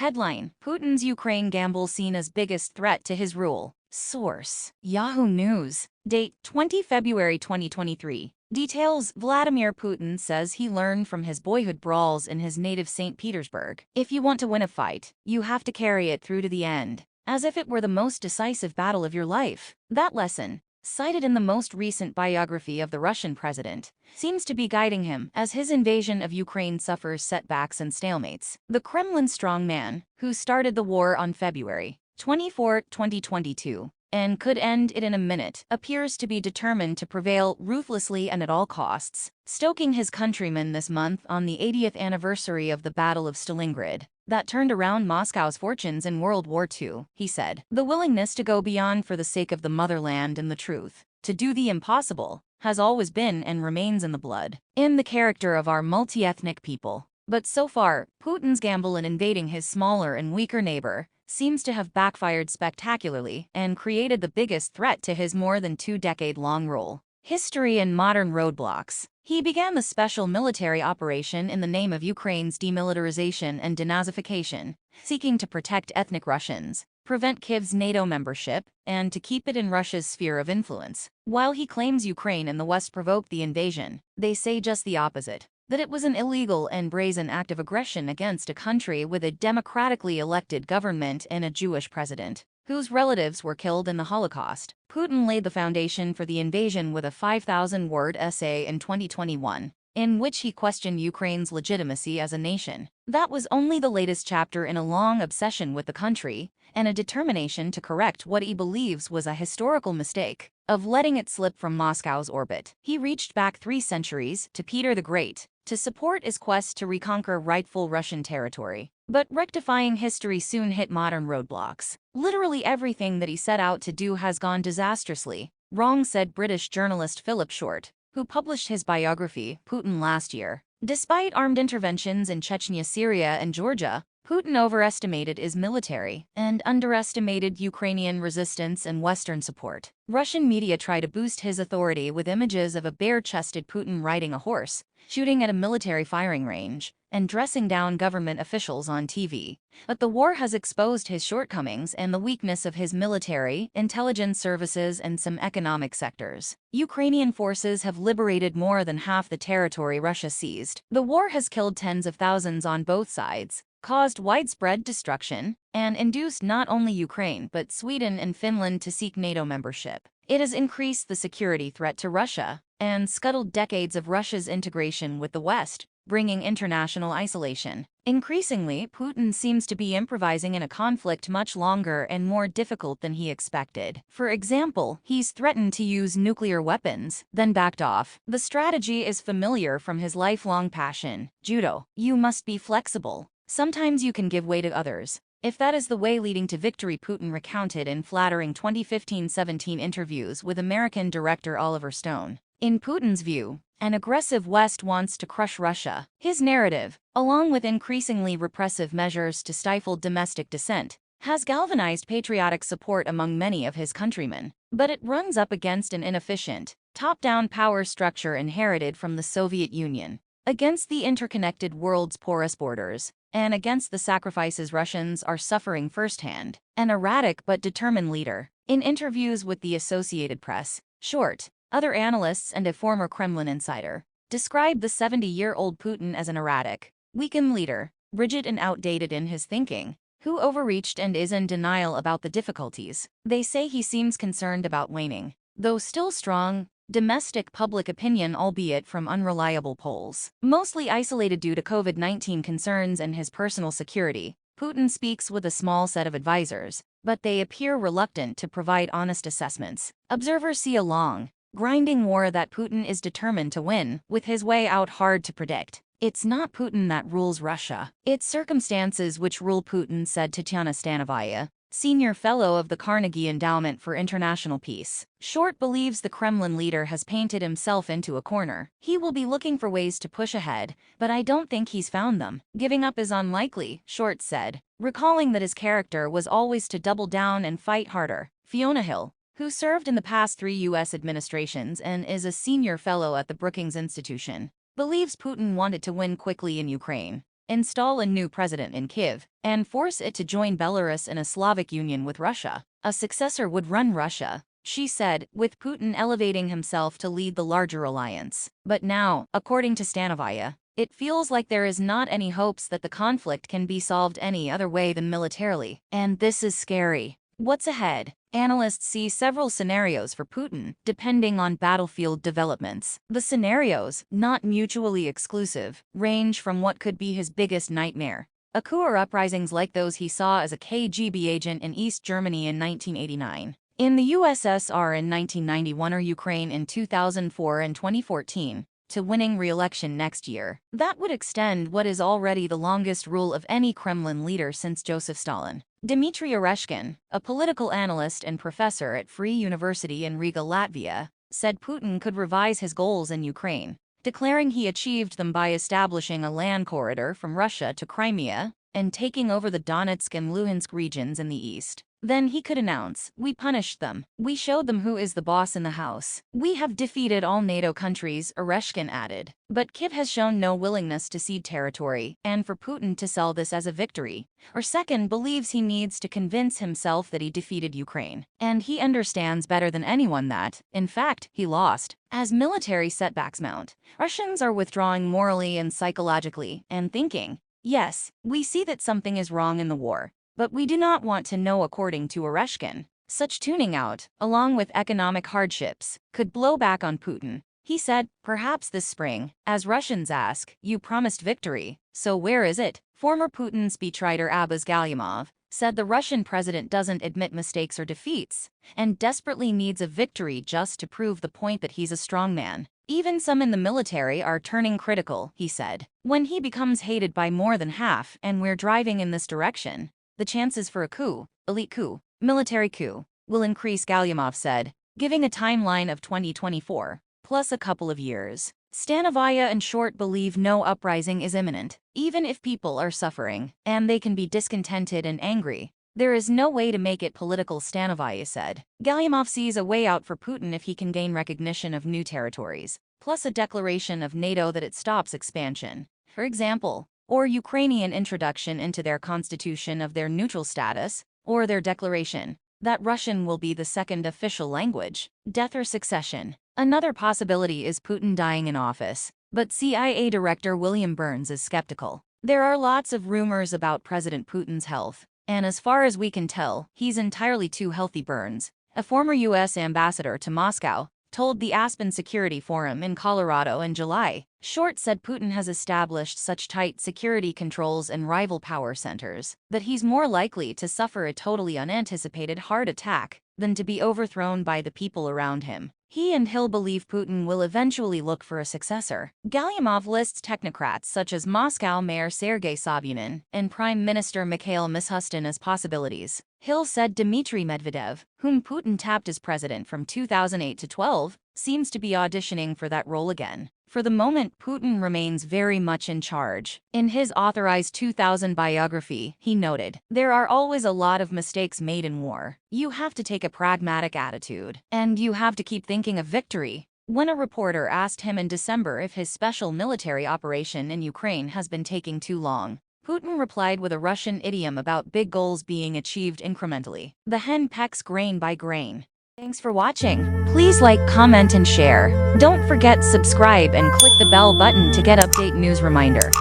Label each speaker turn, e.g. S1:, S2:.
S1: Headline: Putin's Ukraine gamble seen as biggest threat to his rule. Source: Yahoo News. Date: 20 February 2023. Details: Vladimir Putin says he learned from his boyhood brawls in his native St. Petersburg. If you want to win a fight, you have to carry it through to the end, as if it were the most decisive battle of your life. That lesson, cited in the most recent biography of the Russian president, seems to be guiding him as his invasion of Ukraine suffers setbacks and stalemates. The Kremlin strongman, who started the war on February 24, 2022, and could end it in a minute, appears to be determined to prevail ruthlessly and at all costs, stoking his countrymen this month on the 80th anniversary of the Battle of Stalingrad that turned around Moscow's fortunes in World War II. He said, "The willingness to go beyond for the sake of the motherland and the truth, to do the impossible, has always been and remains in the blood, in the character of our multi-ethnic people." But so far, Putin's gamble in invading his smaller and weaker neighbor seems to have backfired spectacularly and created the biggest threat to his more than two-decade-long rule. History and modern roadblocks. He began the special military operation in the name of Ukraine's demilitarization and denazification, seeking to protect ethnic Russians, prevent Kyiv's NATO membership, and to keep it in Russia's sphere of influence. While he claims Ukraine and the West provoked the invasion, they say just the opposite, that it was an illegal and brazen act of aggression against a country with a democratically elected government and a Jewish president, whose relatives were killed in the Holocaust. Putin laid the foundation for the invasion with a 5,000-word essay in 2021, in which he questioned Ukraine's legitimacy as a nation. That was only the latest chapter in a long obsession with the country, and a determination to correct what he believes was a historical mistake of letting it slip from Moscow's orbit. He reached back 3 centuries, to Peter the Great, to support his quest to reconquer rightful Russian territory. But rectifying history soon hit modern roadblocks. Literally everything that he set out to do has gone disastrously wrong, said British journalist Philip Short, who published his biography, Putin, last year. Despite armed interventions in Chechnya, Syria, and Georgia, Putin overestimated his military and underestimated Ukrainian resistance and Western support. Russian media try to boost his authority with images of a bare-chested Putin riding a horse, shooting at a military firing range, and dressing down government officials on TV. But the war has exposed his shortcomings and the weakness of his military, intelligence services, and some economic sectors. Ukrainian forces have liberated more than half the territory Russia seized. The war has killed tens of thousands on both sides, caused widespread destruction, and induced not only Ukraine but Sweden and Finland to seek NATO membership. It has increased the security threat to Russia and scuttled decades of Russia's integration with the West, bringing international isolation. Increasingly, Putin seems to be improvising in a conflict much longer and more difficult than he expected. For example, he's threatened to use nuclear weapons, then backed off. The strategy is familiar from his lifelong passion, judo. You must be flexible. Sometimes you can give way to others. If that is the way leading to victory, Putin recounted in flattering 2015-17 interviews with American director Oliver Stone. In Putin's view, an aggressive West wants to crush Russia. His narrative, along with increasingly repressive measures to stifle domestic dissent, has galvanized patriotic support among many of his countrymen. But it runs up against an inefficient, top-down power structure inherited from the Soviet Union, against the interconnected world's porous borders, and against the sacrifices Russians are suffering firsthand. An erratic but determined leader. In interviews with the Associated Press, Short, other analysts, and a former Kremlin insider, described the 70-year-old Putin as an erratic, weakened leader, rigid and outdated in his thinking, who overreached and is in denial about the difficulties. They say he seems concerned about waning, though still strong, domestic public opinion, albeit from unreliable polls. Mostly isolated due to COVID-19 concerns and his personal security, Putin speaks with a small set of advisors, but they appear reluctant to provide honest assessments. Observers see a long, grinding war that Putin is determined to win, with his way out hard to predict. It's not Putin that rules Russia. It's circumstances which rule Putin, said Tatiana Stanovaya, senior fellow of the Carnegie Endowment for International Peace. Short believes the Kremlin leader has painted himself into a corner. He will be looking for ways to push ahead, but I don't think he's found them. Giving up is unlikely, Short said, recalling that his character was always to double down and fight harder. Fiona Hill, who served in the past 3 U.S. administrations and is a senior fellow at the Brookings Institution, believes Putin wanted to win quickly in Ukraine, install a new president in Kyiv, and force it to join Belarus in a Slavic union with Russia. A successor would run Russia, she said, with Putin elevating himself to lead the larger alliance. But now, according to Stanovaya, it feels like there is not any hopes that the conflict can be solved any other way than militarily. And this is scary. What's ahead? Analysts see several scenarios for Putin, depending on battlefield developments. The scenarios, not mutually exclusive, range from what could be his biggest nightmare, a coup or uprisings like those he saw as a KGB agent in East Germany in 1989, in the USSR in 1991 or Ukraine in 2004 and 2014, to winning re-election next year. That would extend what is already the longest rule of any Kremlin leader since Joseph Stalin. Dmitry Oreshkin, a political analyst and professor at Free University in Riga, Latvia, said Putin could revise his goals in Ukraine, declaring he achieved them by establishing a land corridor from Russia to Crimea and taking over the Donetsk and Luhansk regions in the east. Then he could announce, "We punished them. We showed them who is the boss in the house. We have defeated all NATO countries," Oreshkin added. But Kyiv has shown no willingness to cede territory, and for Putin to sell this as a victory, Oreshkin believes he needs to convince himself that he defeated Ukraine. And he understands better than anyone that, in fact, he lost. As military setbacks mount, Russians are withdrawing morally and psychologically, and thinking, "Yes, we see that something is wrong in the war, but we do not want to know," according to Oreshkin. Such tuning out, along with economic hardships, could blow back on Putin. He said, perhaps this spring, as Russians ask, "You promised victory, so where is it?" Former Putin speechwriter Abbas Galyamov said the Russian president doesn't admit mistakes or defeats, and desperately needs a victory just to prove the point that he's a strongman. Even some in the military are turning critical, he said. When he becomes hated by more than half and we're driving in this direction, the chances for a coup, elite coup, military coup, will increase, Galyamov said, giving a timeline of 2024, plus a couple of years. Stanovaya and Short believe no uprising is imminent, even if people are suffering, and they can be discontented and angry. There is no way to make it political, Stanovaya said. Galyamov sees a way out for Putin if he can gain recognition of new territories, plus a declaration of NATO that it stops expansion, for example, or Ukrainian introduction into their constitution of their neutral status, or their declaration that Russian will be the second official language. Death or succession. Another possibility is Putin dying in office, but CIA Director William Burns is skeptical. There are lots of rumors about President Putin's health, and as far as we can tell, he's entirely too healthy, Burns, a former U.S. ambassador to Moscow, told the Aspen Security Forum in Colorado in July. Short said Putin has established such tight security controls and rival power centers that he's more likely to suffer a totally unanticipated heart attack than to be overthrown by the people around him. He and Hill believe Putin will eventually look for a successor. Galyamov lists technocrats such as Moscow Mayor Sergei Sobyanin and Prime Minister Mikhail Mishustin as possibilities. Hill said Dmitry Medvedev, whom Putin tapped as president from 2008 to 12, seems to be auditioning for that role again. For the moment, Putin remains very much in charge. In his authorized 2000 biography, he noted, "There are always a lot of mistakes made in war. You have to take a pragmatic attitude, and you have to keep thinking of victory." When a reporter asked him in December if his special military operation in Ukraine has been taking too long, Putin replied with a Russian idiom about big goals being achieved incrementally. The hen pecks grain by grain. Thanks for watching. Please like, comment, and share. Don't forget subscribe and click the bell button to get update news reminder.